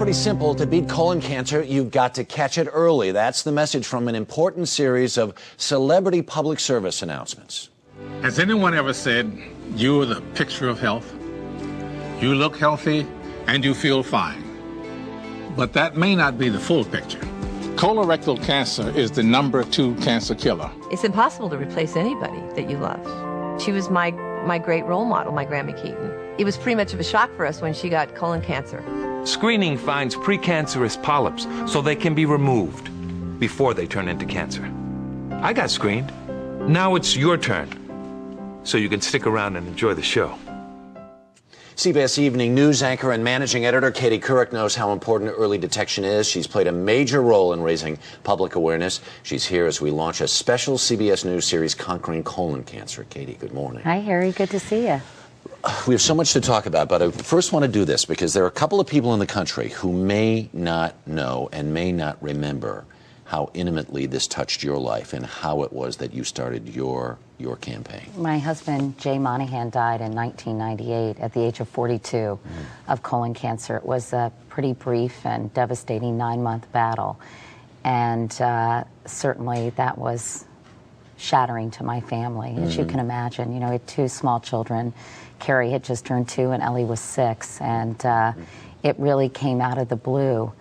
pretty simple. To beat colon cancer, you've got to catch it early. That's the message from an important series of celebrity public service announcements. Has anyone ever said, you're the picture of health? You look healthy and you feel fine. But that may not be the full picture. Colorectal cancer is the #2 cancer killer. It's impossible to replace anybody that you love. She was my great role model, my Grandma Keaton. It was pretty much of a shock for us when she got colon cancer. Screening finds precancerous polyps so they can be removed before they turn into cancer. I got screened. Now it's your turn. So you can stick around and enjoy the show. CBS Evening News anchor and managing editor Katie Couric knows how important early detection is. She's played a major role in raising public awareness. She's here as we launch a special CBS News series, Conquering Colon Cancer. Katie, good morning. Hi, Harry. Good to see you. We have so much to talk about, but I first want to do this because there are a couple of people in the country who may not know and may not remember how intimately this touched your life and how it was that you started your campaign. My husband, Jay Monahan, died in 1998 at the age of 42 of colon cancer. It was a pretty brief and devastating 9-month battle. And certainly that was shattering to my family, as you can imagine. You know, we had 2 small children. Carrie had just turned 2 and Ellie was 6. And it really came out of the blue.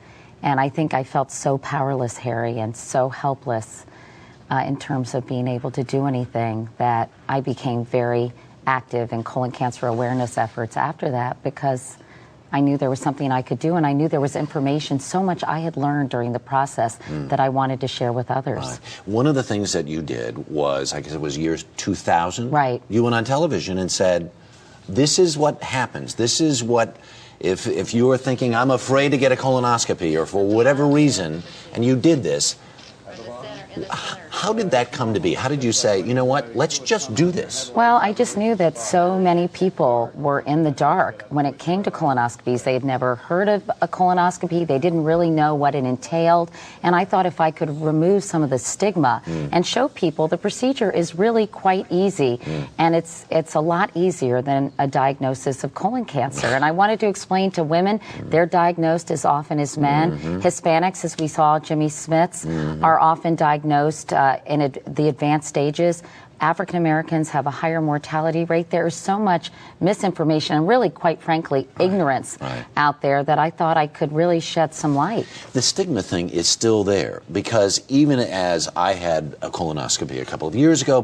And I think I felt so powerless, Harry, and so helpless in terms of being able to do anything that I became very active in colon cancer awareness efforts after that, because I knew there was something I could do, and I knew there was information, so much I had learned during the process that I wanted to share with others. One of the things that you did was, I guess it was years 2000. Right. You went on television and said, this is what happens. This is what, if you were thinking, I'm afraid to get a colonoscopy, or for whatever reason, and you did this, how did that come to be? How did you say, you know what, let's just do this? Well, I just knew that so many people were in the dark when it came to colonoscopies. They had never heard of a colonoscopy. They didn't really know what it entailed. And I thought if I could remove some of the stigma and show people the procedure is really quite easy. And it's a lot easier than a diagnosis of colon cancer. And I wanted to explain to women, they're diagnosed as often as men. Hispanics, as we saw, Jimmy Smiths, are often diagnosed in the advanced stages. African Americans have a higher mortality rate. There is so much misinformation and really, quite frankly, ignorance out there that I thought I could really shed some light. The stigma thing is still there, because even as I had a colonoscopy a couple of years ago,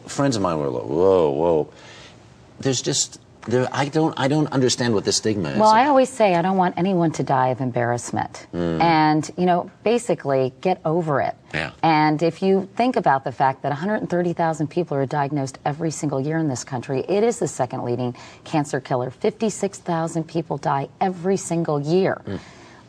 friends of mine were like, whoa, whoa. There's just, I don't understand what the stigma is. Well, I always say I don't want anyone to die of embarrassment. And, you know, basically get over it. Yeah. And if you think about the fact that 130,000 people are diagnosed every single year in this country, it is the second leading cancer killer. 56,000 people die every single year.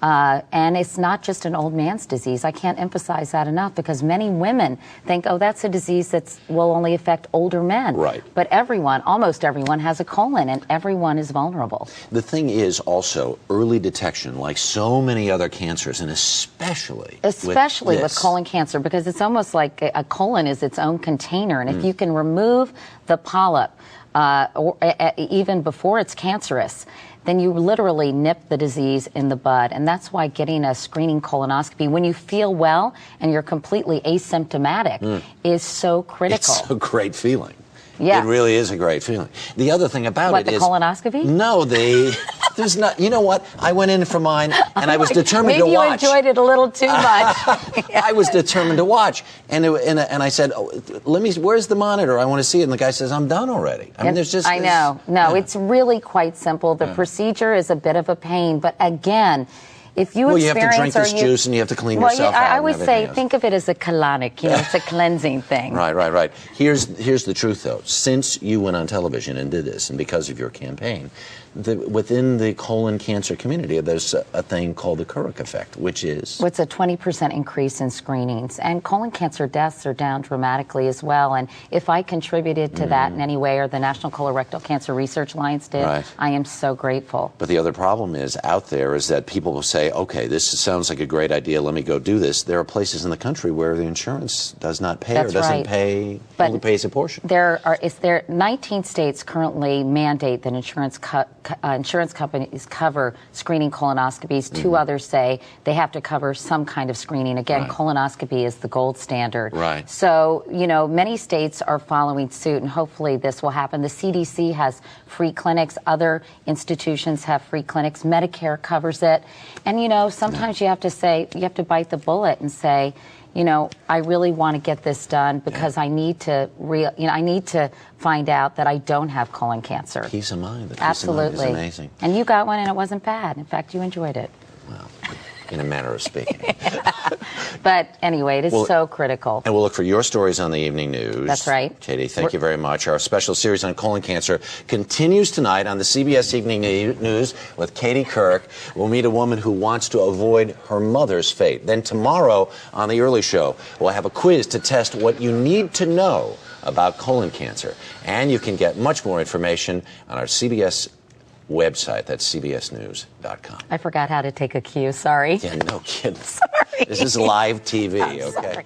And it's not just an old man's disease. I can't emphasize that enough, because many women think, oh, that's a disease that will only affect older men. Right. But everyone, almost everyone, has a colon, and everyone is vulnerable. The thing is also early detection, like so many other cancers, and especially with colon cancer, because it's almost like a colon is its own container. And if you can remove the polyp, or even before it's cancerous, then you literally nip the disease in the bud. And that's why getting a screening colonoscopy when you feel well and you're completely asymptomatic is so critical. It's a great feeling. Yeah. It really is a great feeling. The other thing about it is... What, the colonoscopy? No, there's not... You know what? I went in for mine, and I was determined to watch. Maybe you enjoyed it a little too much. I was determined to watch. And I said, oh, where's the monitor? I want to see it. And the guy says, I'm done already. I mean, there's just... I know. No, it's really quite simple. The procedure is a bit of a pain. But again... If you you have to drink this juice and you have to clean yourself out. I always say, think of it as a colonic. You know, it's a cleansing thing. Right. Here's the truth, though. Since you went on television and did this, and because of your campaign, within the colon cancer community, there's a thing called the Couric effect, which is... It's a 20% increase in screenings. And colon cancer deaths are down dramatically as well. And if I contributed to that in any way, or the National Colorectal Cancer Research Alliance did, I am so grateful. But the other problem is out there is that people will say, okay, this sounds like a great idea, let me go do this. There are places in the country where the insurance does not pay or doesn't pay, only pays a portion. There are 19 states currently mandate that insurance insurance companies cover screening colonoscopies. 2 others say they have to cover some kind of screening. Again, colonoscopy is the gold standard. Right. So, many states are following suit, and hopefully this will happen. The CDC has free clinics. Other institutions have free clinics. Medicare covers it. And, sometimes you have to bite the bullet and say, I really want to get this done because I need to I need to find out that I don't have colon cancer. Peace of mind. The peace Absolutely. of mind is amazing. And you got one and it wasn't bad. In fact, you enjoyed it. Well, in a manner of speaking. But anyway, it is so critical. And we'll look for your stories on the evening news. That's right. Katie, thank you very much. Our special series on colon cancer continues tonight on the CBS Evening News with Katie Kirk. We'll meet a woman who wants to avoid her mother's fate. Then tomorrow on The Early Show, we'll have a quiz to test what you need to know about colon cancer. And you can get much more information on our CBS website. That's cbsnews.com. I forgot how to take a cue. Sorry. Yeah, no kidding. Sorry. This is live TV, I'm okay? sorry.